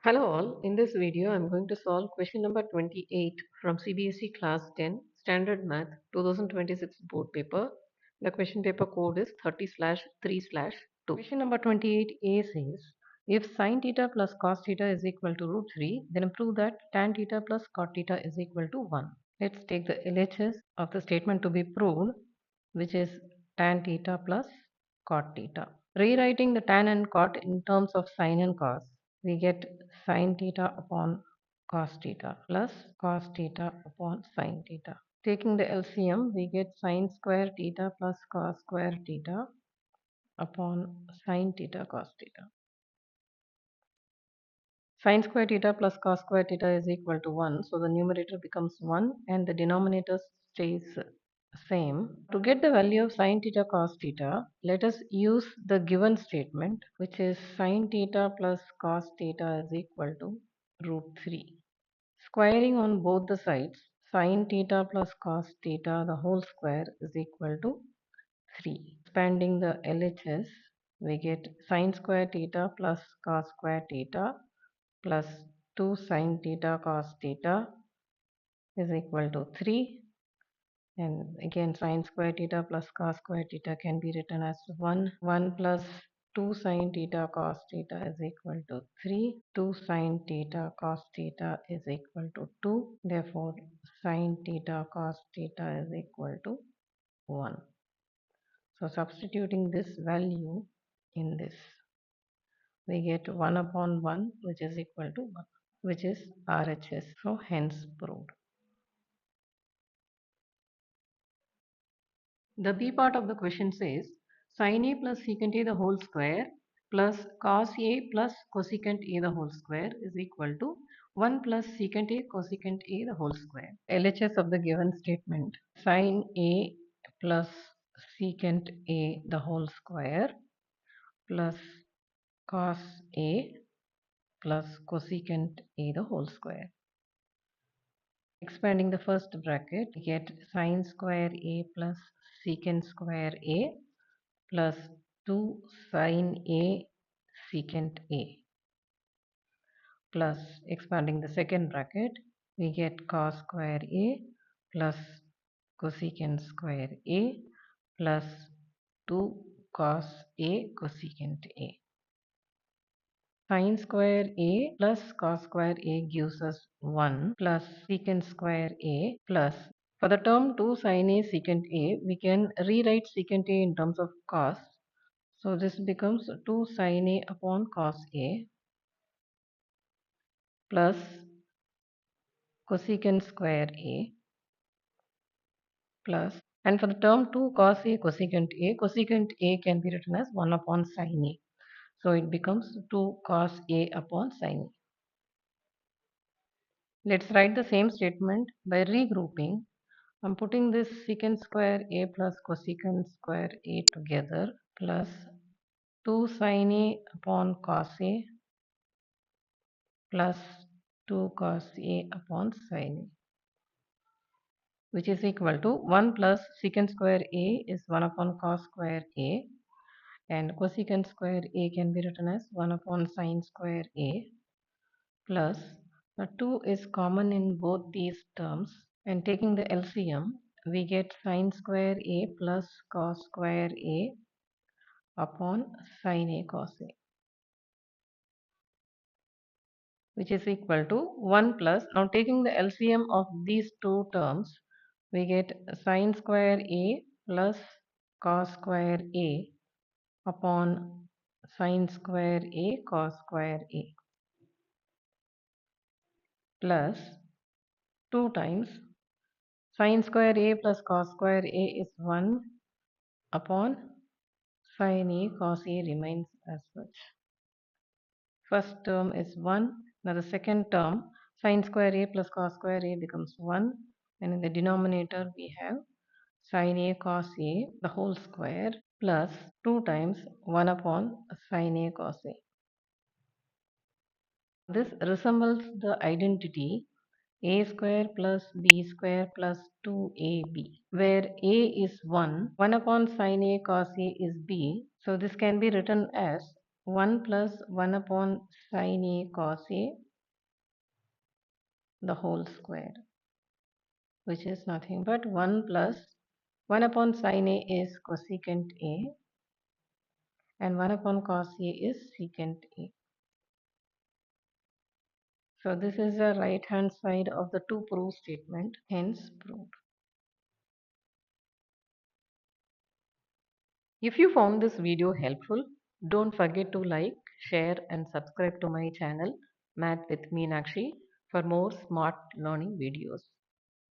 Hello all, in this video I'm going to solve question number 28 from CBSE class 10 standard math 2026 board paper. The question paper code is 30/3/2. Question number 28a says if sin theta plus cos theta is equal to root 3, then prove that tan theta plus cot theta is equal to 1. Let's take the LHS of the statement to be proved, which is tan theta plus cot theta. Rewriting the tan and cot in terms of sin and cos, we get sin theta upon cos theta plus cos theta upon sin theta. Taking the LCM, we get sin square theta plus cos square theta upon sin theta cos theta. Sin square theta plus cos square theta is equal to 1. So the numerator becomes 1 and the denominator stays same. To get the value of sin theta cos theta, let us use the given statement, which is sin theta plus cos theta is equal to root 3. Squaring on both the sides, sin theta plus cos theta the whole square is equal to 3. Expanding the LHS, we get sin square theta plus cos square theta plus 2 sin theta cos theta is equal to 3, and again sin square theta plus cos square theta can be written as 1 plus 2 sin theta cos theta is equal to 3, 2 sin theta cos theta is equal to 2, therefore sin theta cos theta is equal to 1. So substituting this value in this, we get 1 upon 1, which is equal to 1, which is RHS. So hence proved. The B part of the question says sin A plus secant A the whole square plus cos A plus cosecant A the whole square is equal to 1 plus secant A cosecant A the whole square. LHS of the given statement, sin A plus secant A the whole square plus cos A plus cosecant A the whole square. Expanding the first bracket, we get sin square A plus secant square A plus 2 sin A secant A plus, expanding the second bracket, we get cos square A plus cosecant square A plus 2 cos A cosecant A. Sin square A plus cos square A gives us 1 plus secant square A plus, for the term 2 sin A secant A, we can rewrite secant A in terms of cos. So this becomes 2 sin A upon cos A plus cosecant square A plus, and for the term 2 cos A cosecant A can be written as 1 upon sin A. So it becomes 2 cos A upon sin A. Let's write the same statement by regrouping. I'm putting this secant square A plus cosecant square A together plus 2 sin A upon cos A plus 2 cos A upon sin A, which is equal to 1 plus secant square A is 1 upon cos square A, and cosecant square A can be written as 1 upon sin square A plus 2 is common in both these terms, and taking the LCM, we get sin square A plus cos square A upon sin A cos A, which is equal to 1 plus, now taking the LCM of these two terms, we get sin square A plus cos square A upon sin square A cos square A plus 2 times sin square A plus cos square A is 1 upon sin A cos A remains as such. First term is 1. Now the second term, sin square A plus cos square A becomes 1, and in the denominator we have sin A cos A the whole square plus 2 times 1 upon sin A cos A. This resembles the identity a square plus b square plus 2ab, where a is 1 upon sin A cos A is b. So this can be written as 1 plus 1 upon sin A cos A, the whole square, which is nothing but 1 plus 1 upon sin A is cosecant A and 1 upon cos A is secant A. So this is the right hand side of the to prove statement, hence proved. If you found this video helpful, don't forget to like, share and subscribe to my channel Math with Meenakshi for more smart learning videos.